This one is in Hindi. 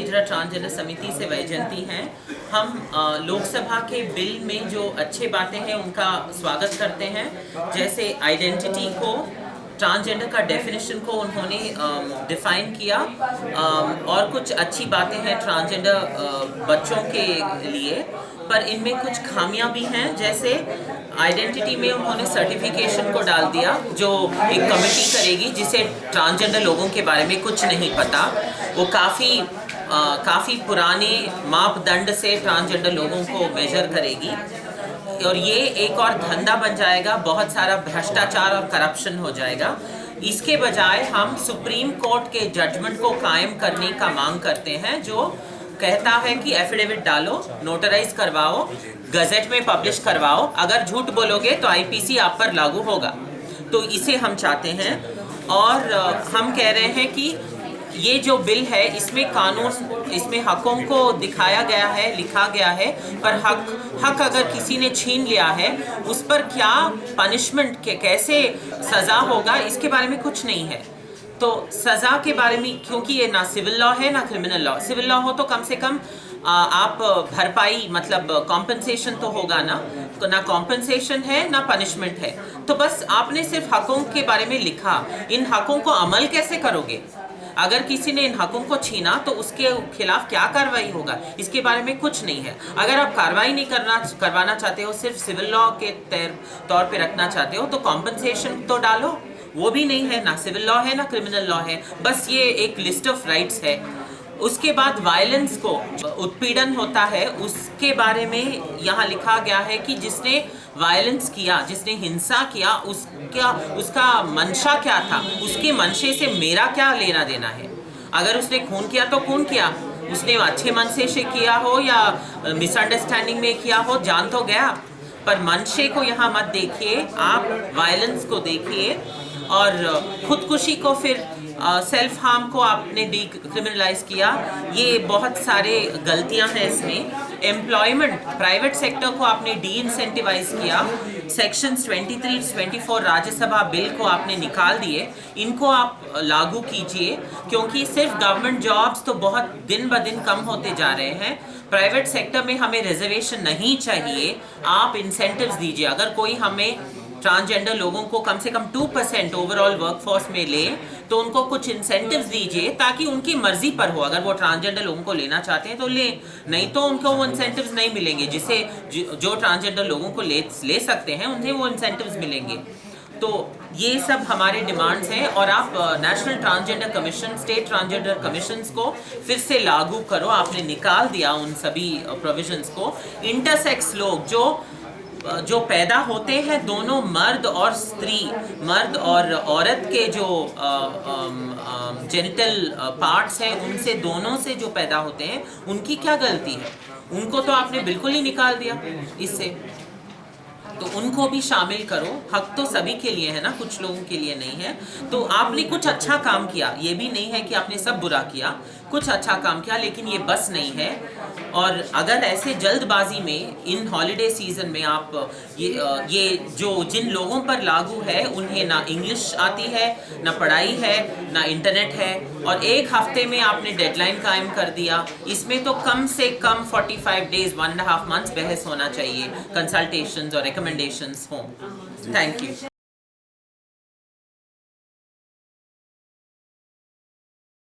गुजरात ट्रांसजेंडर समिति से वैजयंती हैं। हम लोकसभा के बिल में जो अच्छे बातें हैं उनका स्वागत करते हैं। जैसे आइडेंटिटी को, ट्रांसजेंडर का डेफिनेशन को उन्होंने डिफाइन किया और कुछ अच्छी बातें हैं ट्रांसजेंडर बच्चों के लिए, पर इनमें कुछ खामियां भी हैं। जैसे आइडेंटिटी में उन्होंने सर्टिफिकेशन को डाल दिया, जो एक कमेटी करेगी जिसे ट्रांसजेंडर लोगों के बारे में कुछ नहीं पता। वो काफ़ी पुराने मापदंड से ट्रांसजेंडर लोगों को मेजर करेगी और ये एक और धंधा बन जाएगा, बहुत सारा भ्रष्टाचार और करप्शन हो जाएगा। इसके बजाय हम सुप्रीम कोर्ट के जजमेंट को कायम करने का मांग करते हैं, जो कहता है कि एफिडेविट डालो, नोटराइज करवाओ, गजेट में पब्लिश करवाओ, अगर झूठ बोलोगे तो आईपीसी आप पर लागू होगा। तो इसे हम चाहते हैं और हम कह रहे हैं कि ये जो बिल है इसमें हकों को दिखाया गया है, लिखा गया है, पर हक अगर किसी ने छीन लिया है उस पर क्या पनिशमेंट कैसे सज़ा होगा, इसके बारे में कुछ नहीं है। तो सज़ा के बारे में, क्योंकि ये ना सिविल लॉ है ना क्रिमिनल लॉ। सिविल लॉ हो तो कम से कम आप भरपाई, मतलब कॉम्पनसेशन तो होगा ना कॉम्पनसेशन है ना पनिशमेंट है। तो बस आपने सिर्फ हकों के बारे में लिखा, इन हकों को अमल कैसे करोगे? अगर किसी ने इन हकों को छीना तो उसके खिलाफ क्या कार्रवाई होगा, इसके बारे में कुछ नहीं है। अगर आप कार्रवाई नहीं करवाना चाहते हो, सिर्फ सिविल लॉ के तौर पे रखना चाहते हो, तो कॉम्पनसेशन तो डालो, वो भी नहीं है, ना सिविल लॉ है ना क्रिमिनल लॉ है, बस ये एक लिस्ट ऑफ राइट्स है। उसके बाद वायलेंस को, उत्पीड़न होता है, उसके बारे में यहाँ लिखा गया है कि जिसने वायलेंस किया, जिसने हिंसा किया, उसका मंशा क्या था, उसके मंशे से मेरा क्या लेना देना है। अगर उसने खून किया तो खून किया, उसने अच्छे मनसे से किया हो या मिसअंडरस्टैंडिंग में किया हो, जान तो गया, पर मंशे को यहाँ मत देखिए, आप वायलेंस को देखिए। और खुदकुशी को, फिर सेल्फ हार्म को आपने डिक्रिमिनलाइज किया। ये बहुत सारे गलतियां हैं इसमें। एम्प्लॉयमेंट, प्राइवेट सेक्टर को आपने डी इंसेंटिवाइज किया। सेक्शंस 23-24 राज्यसभा बिल को आपने निकाल दिए, इनको आप लागू कीजिए, क्योंकि सिर्फ गवर्नमेंट जॉब्स तो बहुत दिन ब दिन कम होते जा रहे हैं। प्राइवेट सेक्टर में हमें रिजर्वेशन नहीं चाहिए, आप इंसेंटिव्स दीजिए। अगर कोई हमें ट्रांसजेंडर लोगों को कम से कम 2% ओवरऑल वर्कफोर्स में ले, तो उनको कुछ इंसेंटिव्स दीजिए ताकि उनकी मर्जी पर हो। अगर वो ट्रांसजेंडर लोगों को लेना चाहते हैं तो ले, नहीं तो उनको वो इंसेंटिव्स नहीं मिलेंगे, जिसे जो ट्रांसजेंडर लोगों को ले सकते हैं उन्हें वो इंसेंटिव्स मिलेंगे। तो ये सब हमारे डिमांड्स हैं और आप national transgender commission, state transgender commissions को फिर से लागू करो। आपने निकाल दिया उन सभी प्रोविजंस को। इंटरसेक्स लोग जो पैदा होते हैं, दोनों मर्द और स्त्री, मर्द और औरत के जो जेनिटल पार्ट्स हैं, उनसे, दोनों से जो पैदा होते हैं, उनकी क्या गलती है? उनको तो आपने बिल्कुल ही निकाल दिया इससे। तो उनको भी शामिल करो। हक तो सभी के लिए है ना, कुछ लोगों के लिए नहीं है। तो आपने कुछ अच्छा काम किया, ये भी नहीं है कि आपने सब बुरा किया, कुछ अच्छा काम किया, लेकिन ये बस नहीं है। और अगर ऐसे जल्दबाजी में इन हॉलीडे सीजन में आप ये जो जिन लोगों पर लागू है, उन्हें ना इंग्लिश आती है, ना पढ़ाई है, ना इंटरनेट है, और एक हफ्ते में आपने डेडलाइन कायम कर दिया। इसमें तो कम से कम 45 डेज, 1.5 मंथ्स बहस होना चाहिए, कंसल्टेशंस और रिकमेंडेशंस हों। Thank you.